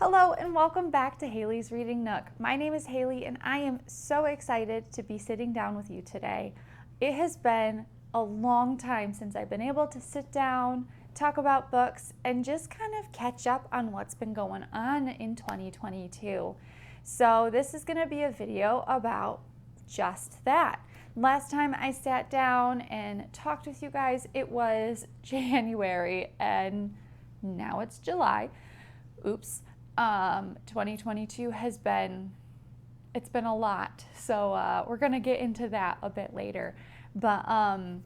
Hello and welcome back to Haley's Reading Nook. My name is Haley and I am so excited to be sitting down with you today. It has been a long time since I've been able to sit down, talk about books, and just kind of catch up on what's been going on in 2022. So this is going to be a video about just that. Last time I sat down and talked with you guys, it was January and now it's July. Oops. 2022 it's been a lot. So we're going to get into that a bit later. But I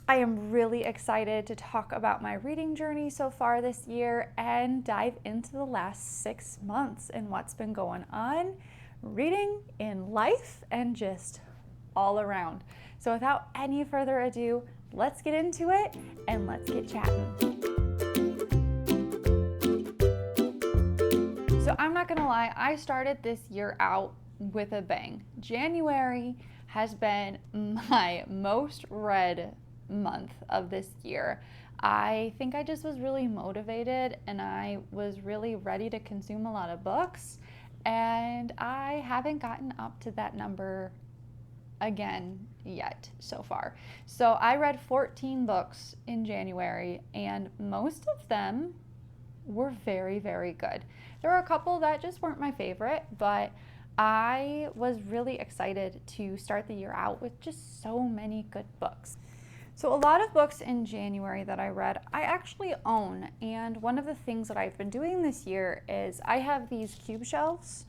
am really excited to talk about my reading journey so far this year and dive into the last 6 months and what's been going on reading in life and just all around. So without any further ado, let's get into it and let's get chatting. So I'm not gonna lie, I started this year out with a bang. January has been my most read month of this year. I think I just was really motivated and I was really ready to consume a lot of books, and I haven't gotten up to that number again yet so far. So I read 14 books in January and most of them were very, very good. There were a couple that just weren't my favorite, but I was really excited to start the year out with just so many good books. So a lot of books in January that I read, I actually own. And one of the things that I've been doing this year is I have these cube shelves,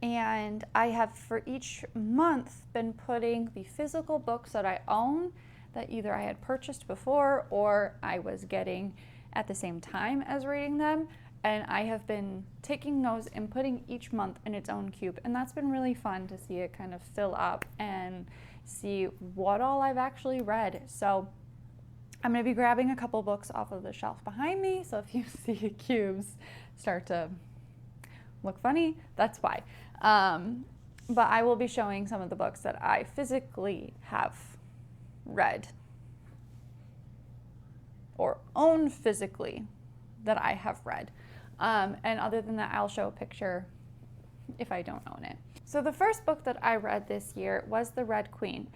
and I have for each month been putting the physical books that I own that either I had purchased before or I was getting at the same time as reading them, and I have been taking those and putting each month in its own cube, and that's been really fun to see it kind of fill up and see what all I've actually read. So I'm going to be grabbing a couple books off of the shelf behind me, so if you see cubes start to look funny, that's why. But I will be showing some of the books that I physically have read or own physically that I have read. And other than that, I'll show a picture if I don't own it. So the first book that I read this year was The Red Queen.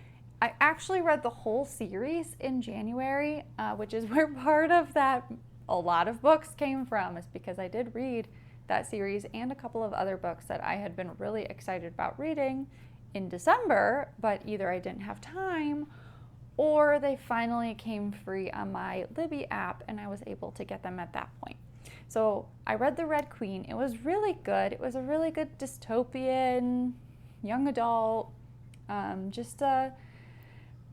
I actually read the whole series in January, which is where part of that a lot of books came from, is because I did read that series and a couple of other books that I had been really excited about reading in December, but either I didn't have time or they finally came free on my Libby app and I was able to get them at that point. So I read The Red Queen. It was really good. It was a really good dystopian, young adult, just a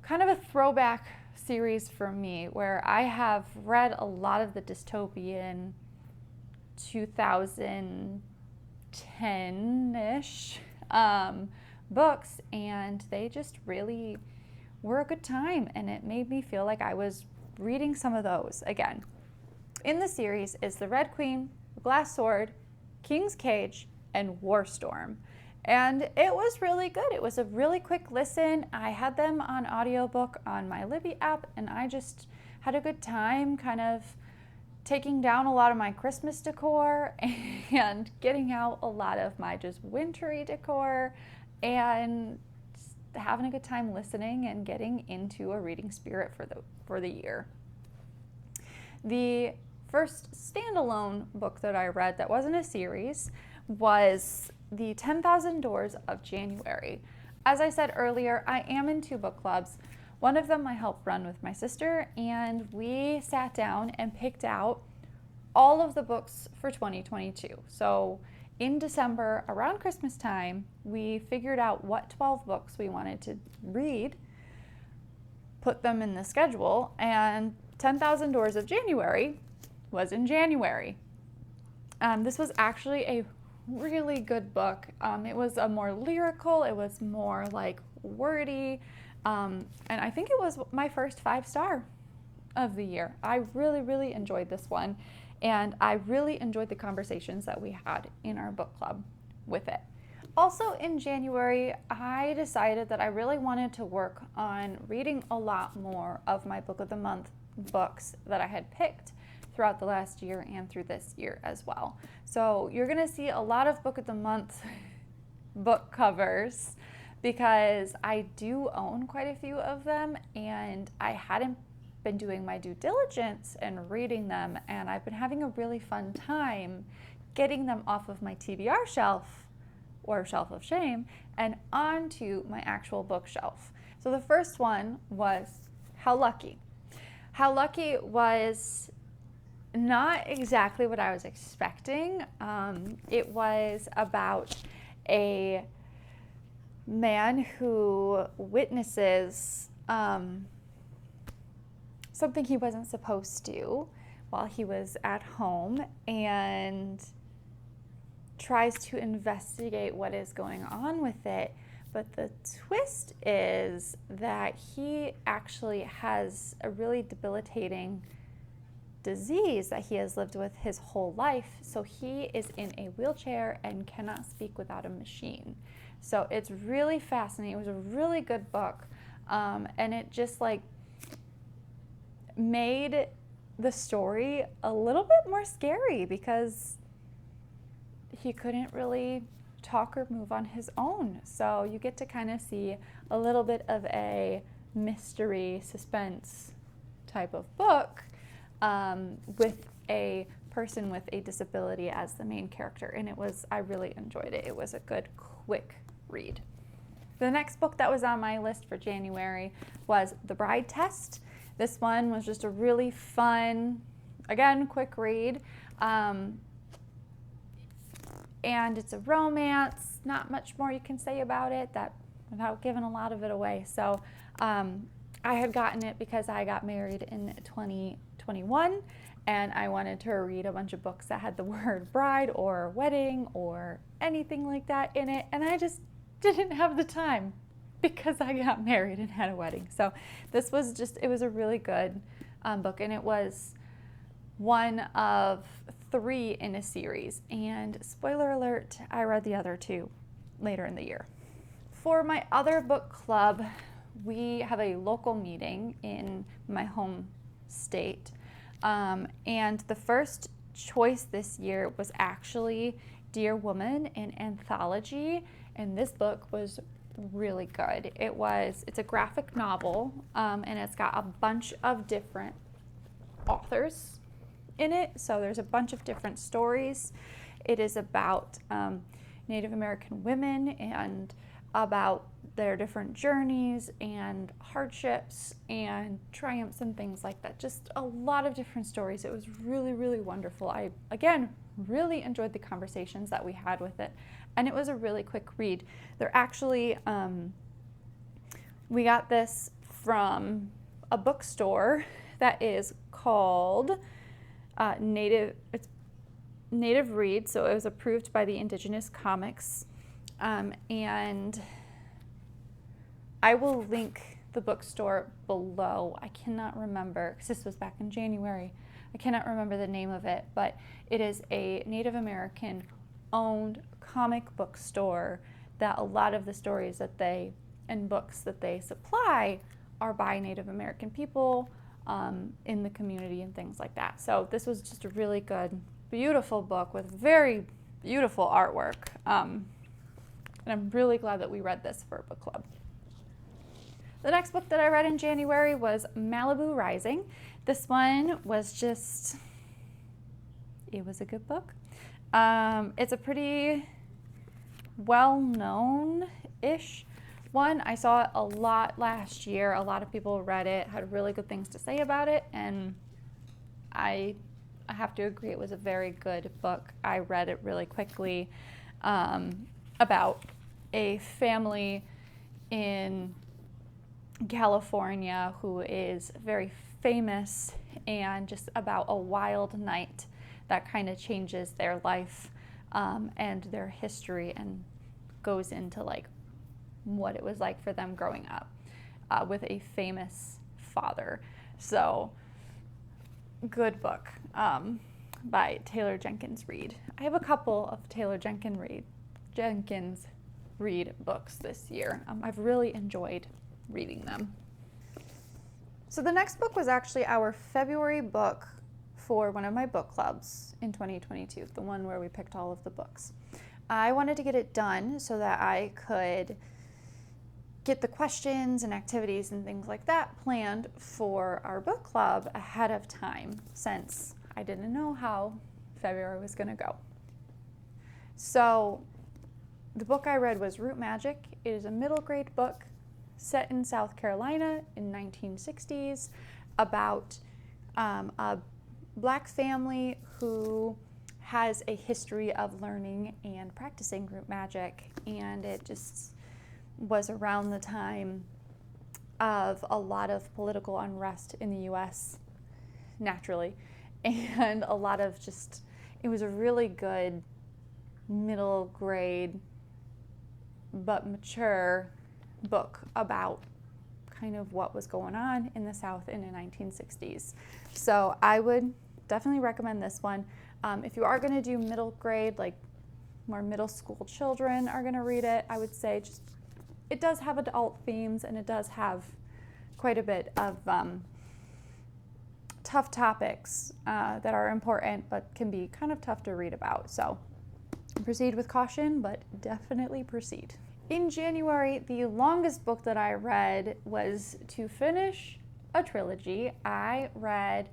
kind of a throwback series for me, where I have read a lot of the dystopian 2010-ish books, and they just really were a good time, and it made me feel like I was reading some of those again. In the series is The Red Queen, The Glass Sword, King's Cage, and War Storm. And it was really good. It was a really quick listen. I had them on audiobook on my Libby app, and I just had a good time kind of taking down a lot of my Christmas decor and getting out a lot of my just wintry decor and having a good time listening and getting into a reading spirit for the year. The first standalone book that I read that wasn't a series was The 10,000 Doors of January. As I said earlier, I am in 2 book clubs. One of them I help run with my sister, and we sat down and picked out all of the books for 2022. So in December, around Christmas time, we figured out what 12 books we wanted to read, put them in the schedule, and 10,000 Doors of January was in January. This was actually a really good book. It was a more lyrical, it was more like wordy, and I think it was my first 5-star of the year. I really, really enjoyed this one. And I really enjoyed the conversations that we had in our book club with it. Also in January, I decided that I really wanted to work on reading a lot more of my Book of the Month books that I had picked throughout the last year and through this year as well. So you're gonna see a lot of book of the month book covers because I do own quite a few of them, and I hadn't been doing my due diligence and reading them, and I've been having a really fun time getting them off of my TBR shelf or shelf of shame and onto my actual bookshelf. So the first one was How Lucky. How Lucky was not exactly what I was expecting. It was about a man who witnesses something he wasn't supposed to while he was at home and tries to investigate what is going on with it. But the twist is that he actually has a really debilitating disease that he has lived with his whole life. So he is in a wheelchair and cannot speak without a machine. So it's really fascinating. It was a really good book. And it just like made the story a little bit more scary because he couldn't really talk or move on his own. So you get to kind of see a little bit of a mystery suspense type of book with a person with a disability as the main character. And I really enjoyed it. It was a good, quick read. The next book that was on my list for January was The Bride Test. This one was just a really fun, again, quick read. And it's a romance, not much more you can say about it without giving a lot of it away. So I had gotten it because I got married in 2021 and I wanted to read a bunch of books that had the word bride or wedding or anything like that in it, and I just didn't have the time because I got married and had a wedding. So this was it was a really good book, and it was one of 3 in a series. And spoiler alert, I read the other 2 later in the year. For my other book club, we have a local meeting in my home state. And the first choice this year was actually Dear Woman in Anthology. And this book was really good. It's a graphic novel, and it's got a bunch of different authors in it. So there's a bunch of different stories. It is about Native American women and about their different journeys and hardships and triumphs and things like that. Just a lot of different stories. It was really, really wonderful. I, again, really enjoyed the conversations that we had with it. And it was a really quick read. They're actually, we got this from a bookstore that is called Native Reid. So it was approved by the Indigenous Comics. And I will link the bookstore below. I cannot remember, because this was back in January. I cannot remember the name of it, but it is a Native American owned comic book store that a lot of the stories and books that they supply are by Native American people in the community and things like that. So this was just a really good, beautiful book with very beautiful artwork. And I'm really glad that we read this for a book club. The next book that I read in January was Malibu Rising. This one was it was a good book. It's a pretty well-known-ish one. I saw it a lot last year. A lot of people read it, had really good things to say about it, and I have to agree it was a very good book. I read it really quickly about a family in California who is very famous, and just about a wild night that kind of changes their life and their history and goes into like what it was like for them growing up with a famous father. So good book by Taylor Jenkins Reid. I have a couple of Taylor Jenkins Reid books this year. I've really enjoyed reading them. So the next book was actually our February book for one of my book clubs in 2022, the one where we picked all of the books. I wanted to get it done so that I could get the questions and activities and things like that planned for our book club ahead of time, since I didn't know how February was going to go. So the book I read was Root Magic. It is a middle grade book set in South Carolina in 1960s about a Black family who has a history of learning and practicing root magic, and it just was around the time of a lot of political unrest in the US, naturally, and a lot of just, it was a really good middle grade but mature book about kind of what was going on in the South in the 1960s. So I would definitely recommend this one. If you are going to do middle grade, like more middle school children are going to read it, I would say just, it does have adult themes, and it does have quite a bit of tough topics that are important but can be kind of tough to read about. So proceed with caution, but definitely proceed. In January, the longest book that I read was to finish a trilogy. I read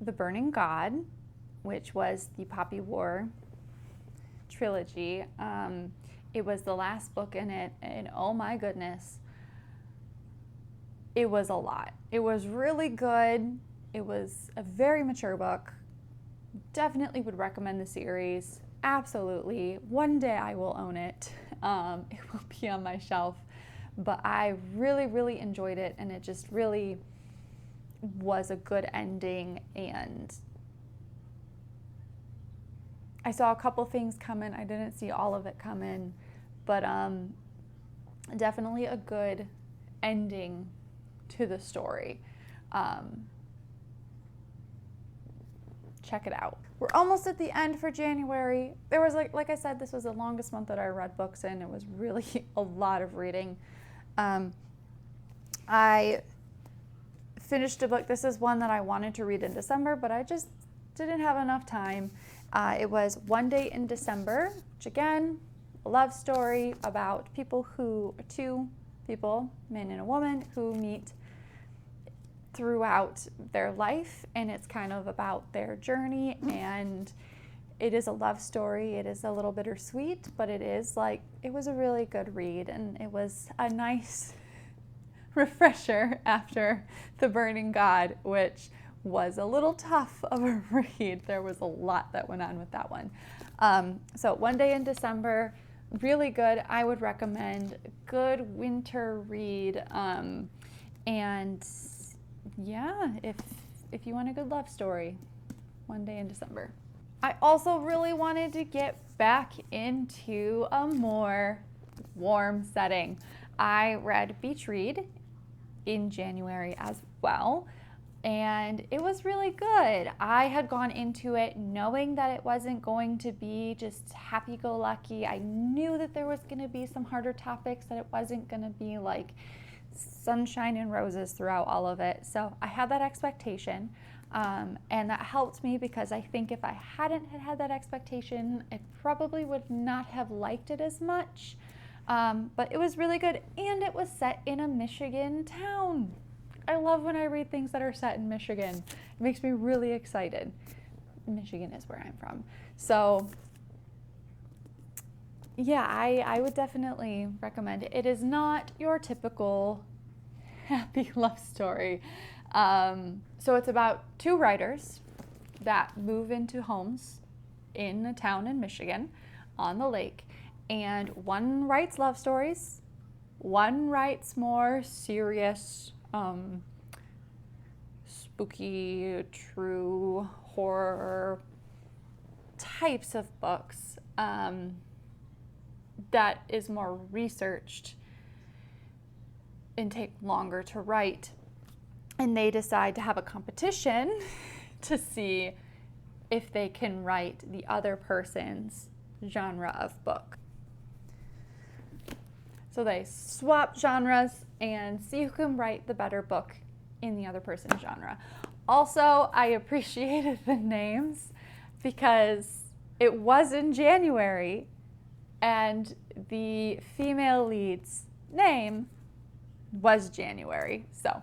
The Burning God, which was the Poppy War trilogy. It was the last book in it, and oh my goodness, it was a lot. It was really good. It was a very mature book. Definitely would recommend the series. Absolutely. One day I will own it. It will be on my shelf. But I really, really enjoyed it, and it just really was a good ending. And I saw a couple things coming. I didn't see all of it coming, but definitely a good ending to the story. Check it out. We're almost at the end for January. There was, like I said, this was the longest month that I read books in. It was really a lot of reading. I finished a book. This is one that I wanted to read in December, but I just didn't have enough time. It was One Day in December, which again, a love story about two people, man and a woman, who meet throughout their life, and it's kind of about their journey, and it is a love story. It is a little bittersweet, but it was a really good read, and it was a nice refresher after The Burning God, which was a little tough of a read. There was a lot that went on with that one. So One Day in December, really good. I would recommend. Good winter read. And yeah, if you want a good love story, One Day in December. I also really wanted to get back into a more warm setting. I read Beach Read in January as well, and it was really good. I had gone into it knowing that it wasn't going to be just happy-go-lucky. I knew that there was going to be some harder topics, that it wasn't going to be like sunshine and roses throughout all of it. So I had that expectation, and that helped me, because I think if I hadn't had that expectation, I probably would not have liked it as much. But it was really good, and it was set in a Michigan town. I love when I read things that are set in Michigan. It makes me really excited. Michigan is where I'm from. So yeah, I would definitely recommend it. It is not your typical happy love story. So it's about two writers that move into homes in a town in Michigan on the lake. And one writes love stories, one writes more serious, spooky, true horror types of books that is more researched and take longer to write. And they decide to have a competition to see if they can write the other person's genre of book. So they swap genres and see who can write the better book in the other person's genre. Also, I appreciated the names because it was in January and the female lead's name was January. So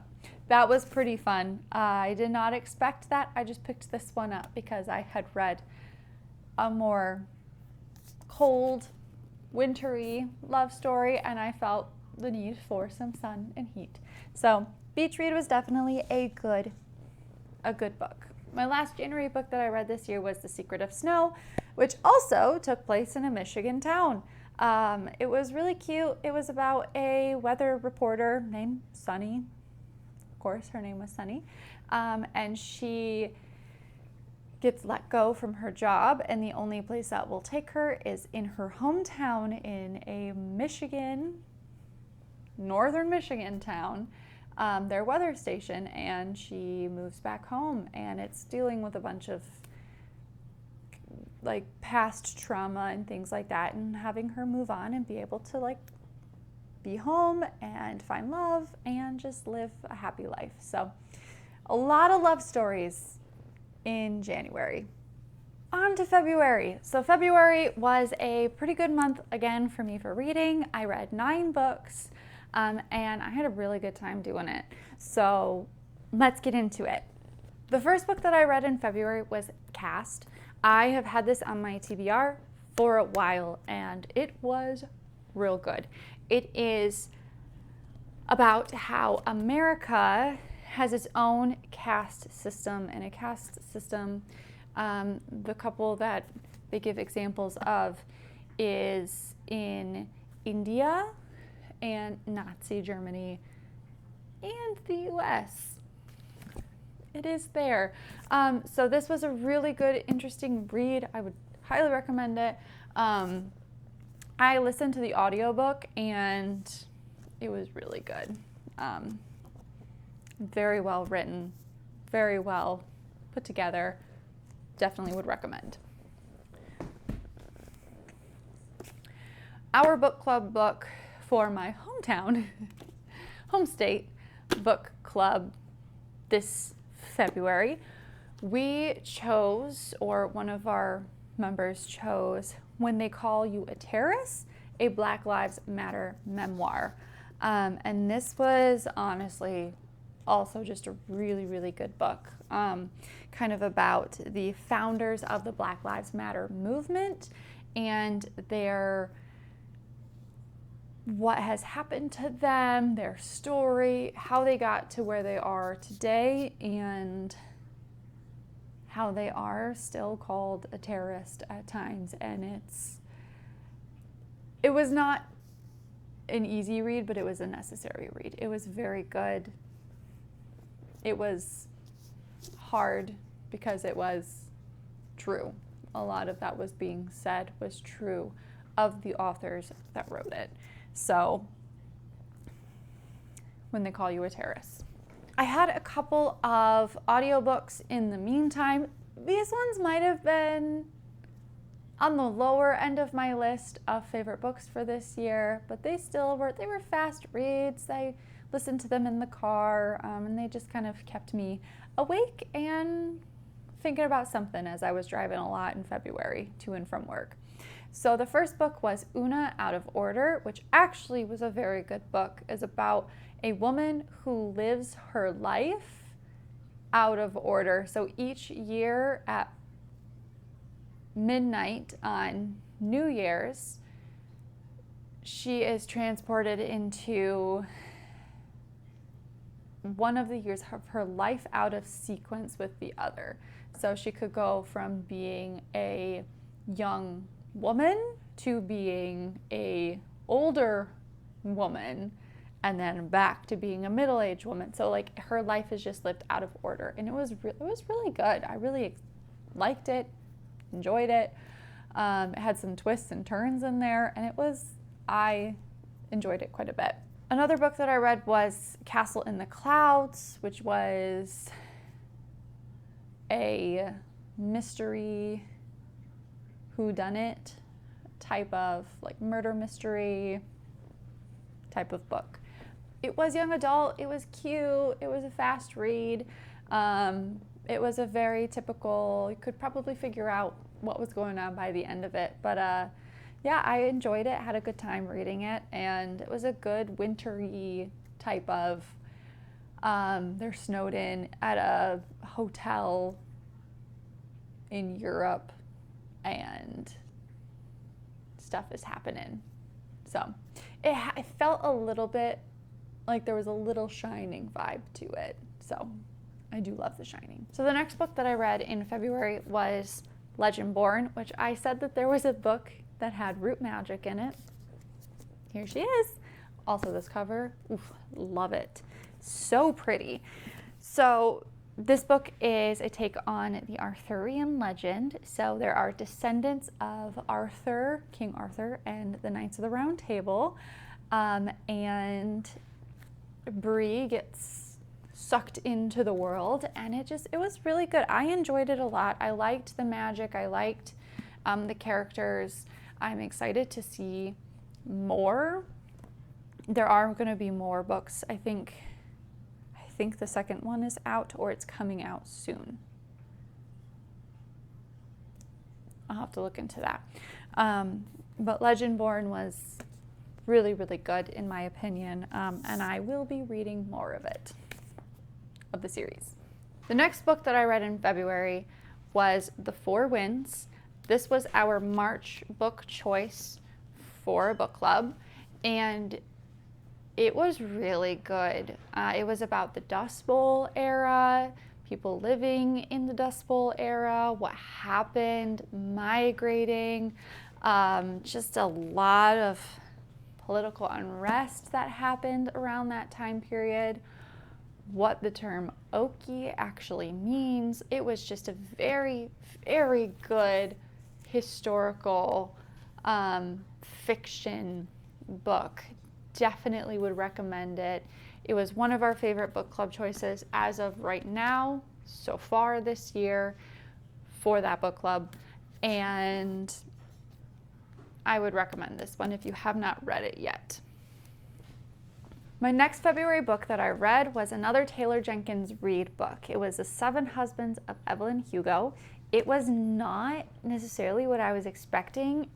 that was pretty fun. I did not expect that. I just picked this one up because I had read a more cold, wintry love story and I felt the need for some sun and heat. So beach read was definitely a good book. My last January book that I read this year was The Secret of Snow, which also took place in a Michigan town. It was really cute. It was about a weather reporter named Sunny. Of course, her name was Sunny. And she gets let go from her job, and the only place that will take her is in her hometown in a northern Michigan town, their weather station, and she moves back home, and it's dealing with a bunch of like past trauma and things like that, and having her move on and be able to like be home and find love and just live a happy life. So a lot of love stories in January. On to February. So February was a pretty good month again for me for reading. I read 9 books and I had a really good time doing it. So let's get into it. The first book that I read in February was Cast. I have had this on my TBR for a while and it was real good. It is about how America has its own caste system, and a caste system, the couple that they give examples of is in India and Nazi Germany and the US. It is there. So this was a really good, interesting read. I would highly recommend it. I listened to the audiobook and it was really good. Very well written, very well put together. Definitely would recommend. Our book club book for my hometown, home state book club this February, we chose, or one of our members chose, When They Call You a Terrorist, a Black Lives Matter memoir. And this was honestly also just a really, really good book, kind of about the founders of the Black Lives Matter movement and what has happened to them, their story, how they got to where they are today, and how they are still called a terrorist at times. And it was not an easy read, but it was a necessary read. It was very good. It was hard because it was true. A lot of that was being said was true of the authors that wrote it. So, When They Call You a Terrorist. I had a couple of audiobooks in the meantime. These ones might have been on the lower end of my list of favorite books for this year, but they were fast reads. I listened to them in the car, and they just kind of kept me awake and thinking about something as I was driving a lot in February to and from work. So the first book was Una Out of Order, which actually was a very good book. It's about a woman who lives her life out of order. So each year at midnight on New Year's, she is transported into one of the years of her life out of sequence with the other. So she could go from being a young woman to being a older woman, and then back to being a middle-aged woman. So like her life is just lived out of order, and it was really good. I really liked it, enjoyed it. It had some twists and turns in there, and I enjoyed it quite a bit. Another book that I read was Castle in the Clouds, which was a mystery whodunit type of like murder mystery type of book. It was young adult, it was cute, it was a fast read. It was a very typical, you could probably figure out what was going on by the end of it. But yeah, I enjoyed it, had a good time reading it, and it was a good wintry type of, they're snowed in at a hotel in Europe and stuff is happening. So it felt a little bit like there was a little Shining vibe to it. So I do love The Shining. So the next book that I read in February was Legendborn, which I said that there was a book that had root magic in it. Here she is. Also this cover, oof, love it. So pretty. So this book is a take on the Arthurian legend. So there are descendants of Arthur, King Arthur, and the Knights of the Round Table. And Bree gets sucked into the world, and it was really good. I enjoyed it a lot. I liked the magic. I liked the characters. I'm excited to see more. There are going to be more books. I think the second one is out, or it's coming out soon. I'll have to look into that. But Legendborn was really, really good in my opinion, and I will be reading more of it, of the series. The next book that I read in February was The Four Winds. This was our March book choice for a book club, and it was really good. It was about the Dust Bowl era, people living in the Dust Bowl era, what happened, migrating, just a lot of political unrest that happened around that time period, what the term Oki actually means. It was just a very, very good historical fiction book. Definitely would recommend it. It was one of our favorite book club choices as of right now, so far this year, for that book club. And I would recommend this one if you have not read it yet. My next February book that I read was another Taylor Jenkins Reid book. It was The Seven Husbands of Evelyn Hugo. It was not necessarily what I was expecting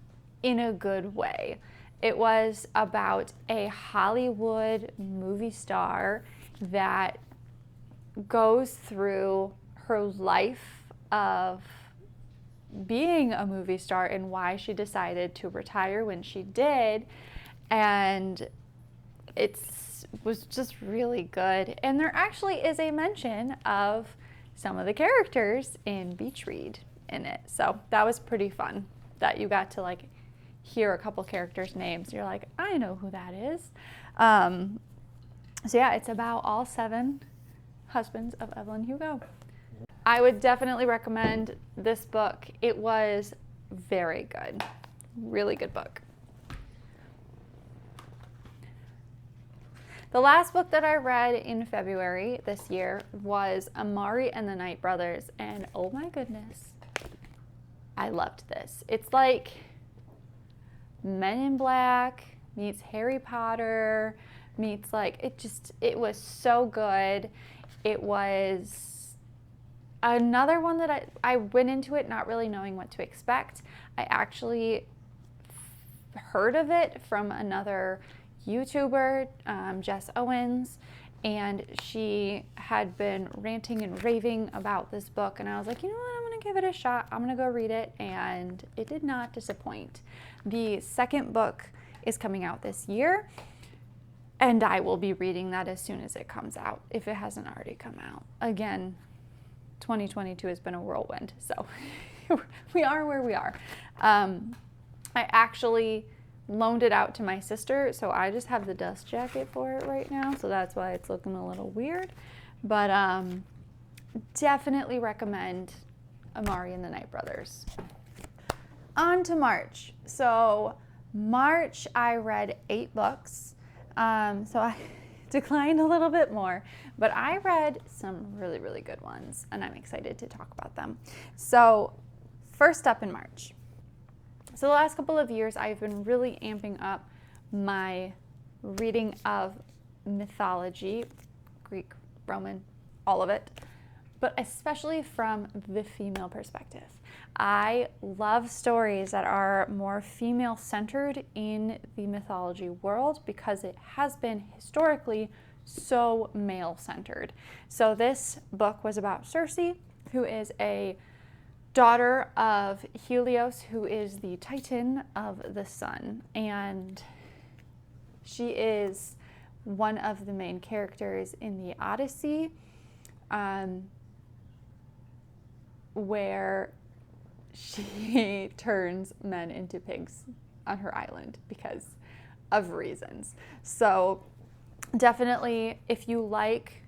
in a good way. It was about a Hollywood movie star that goes through her life of being a movie star and why she decided to retire when she did. And it was just really good. And there actually is a mention of some of the characters in Beach Read in it. So that was pretty fun that you got to hear a couple characters' names. You're like, I know who that is. So yeah, it's about all seven husbands of Evelyn Hugo. I would definitely recommend this book. It was very good. Really good book. The last book that I read in February this year was Amari and the Night Brothers, and oh my goodness, I loved this. It's like Men in Black meets Harry Potter meets it was so good. It was another one that I went into it not really knowing what to expect. I actually heard of it from another YouTuber, Jess Owens, and she had been ranting and raving about this book, and I was like, you know what, I'm gonna give it a shot. I'm gonna go read it, and it did not disappoint. The second book is coming out this year, and I will be reading that as soon as it comes out, if it hasn't already come out. Again, 2022 has been a whirlwind, so we are where we are. I actually loaned it out to my sister, so I just have the dust jacket for it right now, so that's why it's looking a little weird. But definitely recommend Amari and the Night Brothers. On to March. So March I read 8 books, so I declined a little bit more, but I read some really, really good ones, and I'm excited to talk about them. So first up in March. So the last couple of years, I've been really amping up my reading of mythology, Greek, Roman, all of it. but especially from the female perspective. I love stories that are more female-centered in the mythology world because it has been historically so male-centered. So this book was about Circe, who is a daughter of Helios, who is the Titan of the sun, and she is one of the main characters in the Odyssey, where she turns men into pigs on her island because of reasons. So definitely, if you like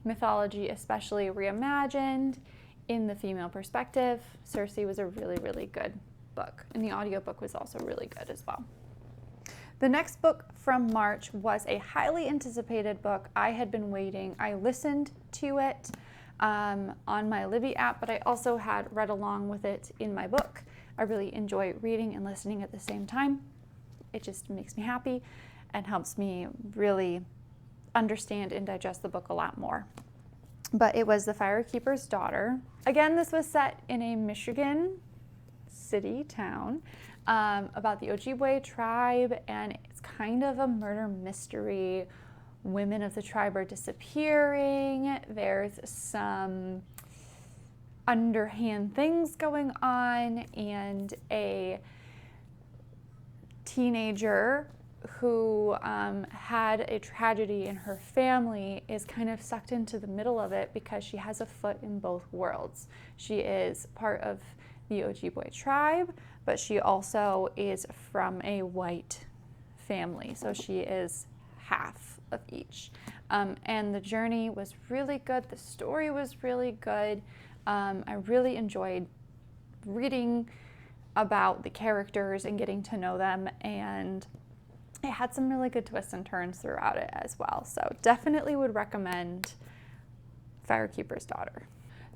mythology, especially reimagined in the female perspective, Circe was a really, really good book. And the audiobook was also really good as well. The next book from March was a highly anticipated book. I had been waiting. I listened to it on my Libby app, but I also had read along with it in my book. I really enjoy reading and listening at the same time. It just makes me happy and helps me really understand and digest the book a lot more. But it was The Firekeeper's Daughter. Again, this was set in a Michigan city town about the Ojibwe tribe, and it's kind of a murder mystery. Women of the tribe are disappearing. There's some underhand things going on, and a teenager who had a tragedy in her family is kind of sucked into the middle of it because she has a foot in both worlds. She is part of the Ojibwe tribe, but she also is from a white family, so she is half of each. And the journey was really good. The story was really good. I really enjoyed reading about the characters and getting to know them, and it had some really good twists and turns throughout it as well. So definitely would recommend Firekeeper's Daughter.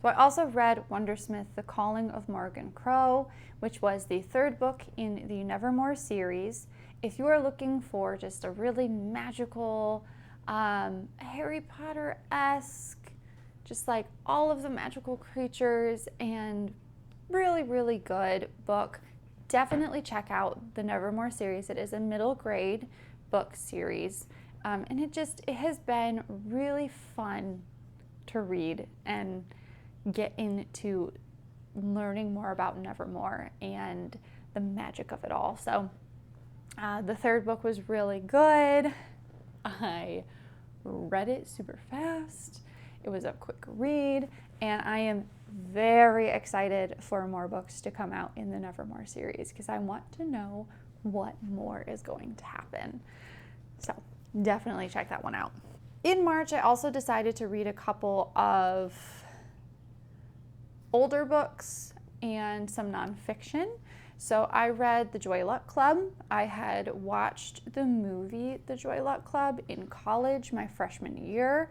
So I also read Wundersmith, The Calling of Morgan Crowe, which was the third book in the Nevermore series. If you are looking for just a really magical, Harry Potter-esque, just like all of the magical creatures, and really, really good book, definitely check out the Nevermore series. It is a middle grade book series, and it has been really fun to read and get into learning more about Nevermore and the magic of it all. So the third book was really good. I read it super fast. It was a quick read, and I am very excited for more books to come out in the Nevermore series because I want to know what more is going to happen. So definitely check that one out. In March, I also decided to read a couple of older books and some nonfiction. So I read The Joy Luck Club. I had watched the movie The Joy Luck Club in college my freshman year,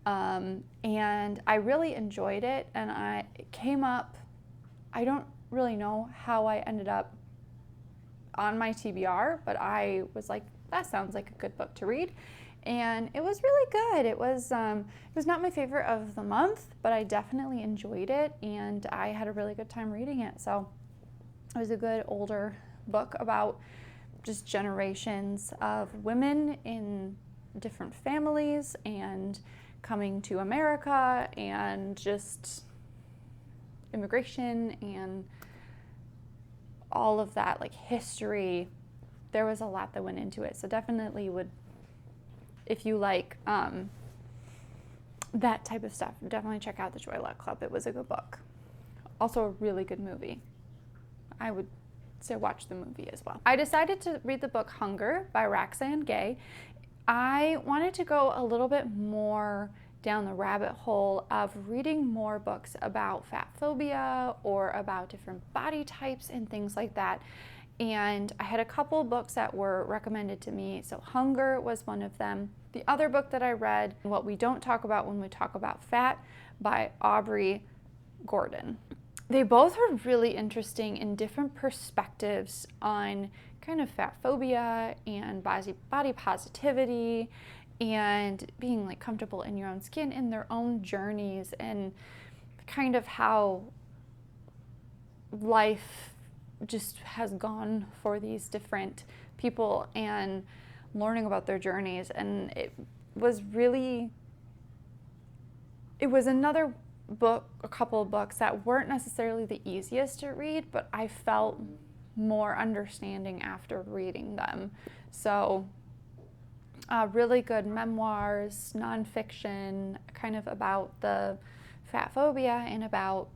and I really enjoyed it, and it came up. I don't really know how I ended up on my TBR, but I was like, that sounds like a good book to read. And it was really good. It was not my favorite of the month, but I definitely enjoyed it, and I had a really good time reading it. So it was a good older book about just generations of women in different families and coming to America and just immigration and all of that, like history. There was a lot that went into it. So definitely would, if you like that type of stuff, definitely check out The Joy Luck Club. It was a good book. Also a really good movie. I would say watch the movie as well. I decided to read the book Hunger by Roxane Gay. I wanted to go a little bit more down the rabbit hole of reading more books about fat phobia or about different body types and things like that. And I had a couple books that were recommended to me. So Hunger was one of them. The other book that I read, What We Don't Talk About When We Talk About Fat by Aubrey Gordon. They both are really interesting in different perspectives on kind of fat phobia and body positivity and being like comfortable in your own skin and their own journeys. And kind of how life just has gone for these different people and learning about their journeys. And it was another book, a couple of books that weren't necessarily the easiest to read, but I felt more understanding after reading them. So really good memoirs, nonfiction, kind of about the fat phobia and about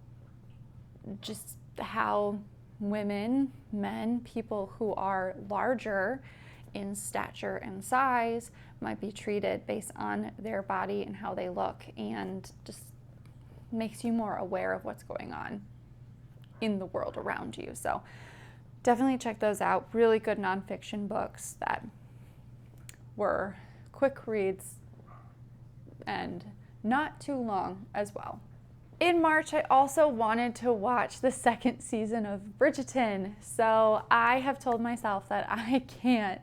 just how women, men, people who are larger in stature and size might be treated based on their body and how they look, and just makes you more aware of what's going on in the world around you. So definitely check those out. Really good nonfiction books that were quick reads and not too long as well. In March, I also wanted to watch the second season of Bridgerton. So I have told myself that I can't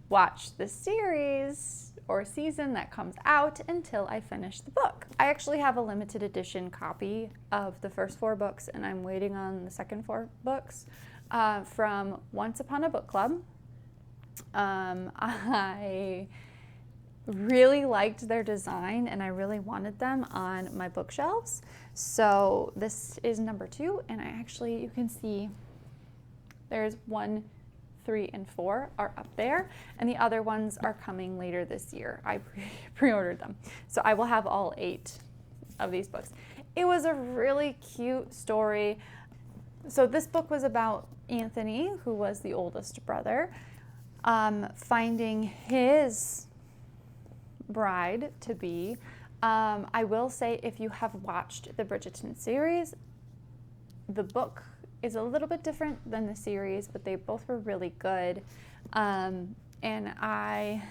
watch the series or season that comes out until I finish the book. I actually have a limited edition copy of the first 4 books, and I'm waiting on the second 4 books from Once Upon a Book Club. I really liked their design and I really wanted them on my bookshelves. So this is number 2, and you can see there's 1, 3, and 4 are up there, and the other ones are coming later this year. I pre-ordered them. So I will have all 8 of these books. It was a really cute story. So this book was about Anthony, who was the oldest brother, finding his bride to be. I will say, if you have watched the Bridgerton series, the book is a little bit different than the series, but they both were really good. And I,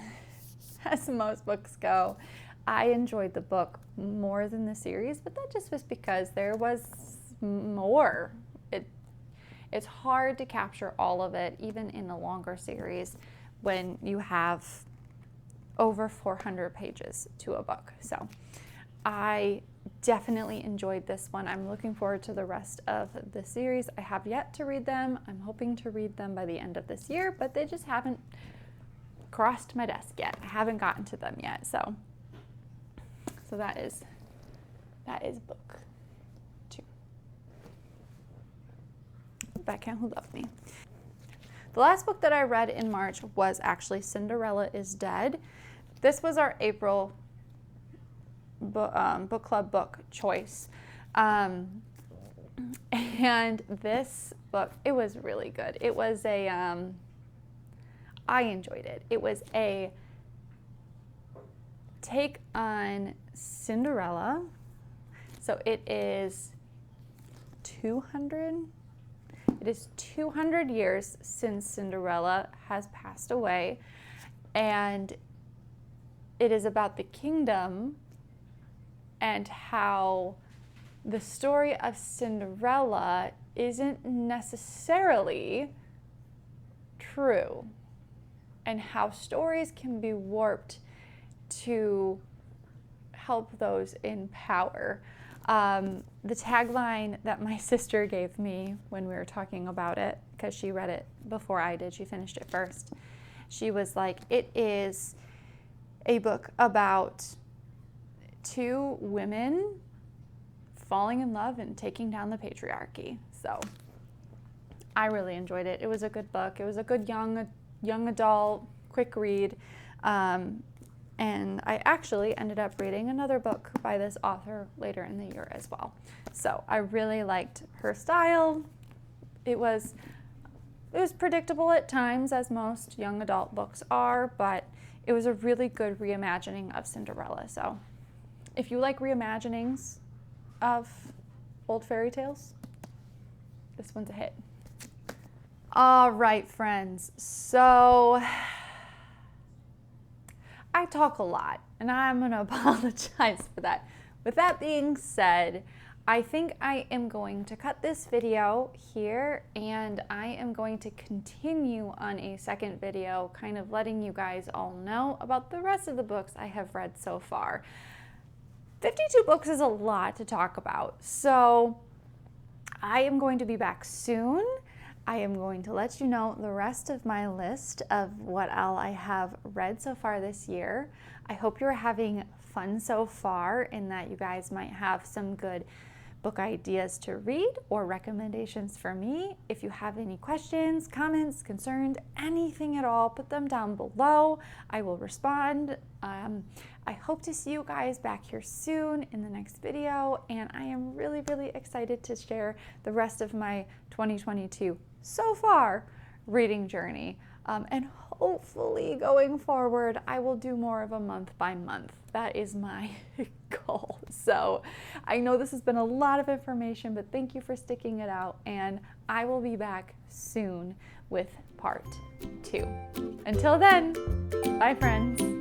as most books go, I enjoyed the book more than the series, but that just was because there was more. It's hard to capture all of it, even in a longer series, when you have over 400 pages to a book. So I definitely enjoyed this one. I'm looking forward to the rest of the series. I have yet to read them. I'm hoping to read them by the end of this year, but they just haven't crossed my desk yet. I haven't gotten to them yet. So that is book 2. That Count Who Loved Me. The last book that I read in March was actually Cinderella Is Dead. This was our April book club book choice. And this book, it was really good. It was I enjoyed it. It was a take on Cinderella. So it is 200 years since Cinderella has passed away, and it is about the kingdom and how the story of Cinderella isn't necessarily true, and how stories can be warped to help those in power. The tagline that my sister gave me when we were talking about it, because she read it before I did, she finished it first. She was like, it is a book about 2 women falling in love and taking down the patriarchy. So I really enjoyed it. It was a good book. It was a good young adult, quick read. And I actually ended up reading another book by this author later in the year as well. So I really liked her style. It was predictable at times, as most young adult books are, but it was a really good reimagining of Cinderella. So if you like reimaginings of old fairy tales, this one's a hit. All right, friends. So I talk a lot, and I'm going to apologize for that. With that being said, I think I am going to cut this video here, and I am going to continue on a second video, kind of letting you guys all know about the rest of the books I have read so far. 52 books is a lot to talk about. So I am going to be back soon. I am going to let you know the rest of my list of what all I have read so far this year. I hope you're having fun so far and that you guys might have some good book ideas to read or recommendations for me. If you have any questions, comments, concerns, anything at all, put them down below. I will respond. I hope to see you guys back here soon in the next video, and I am really, really excited to share the rest of my 2022 so far reading journey. And hopefully going forward, I will do more of a month by month. That is my goal. So I know this has been a lot of information, but thank you for sticking it out. And I will be back soon with part 2. Until then, bye friends.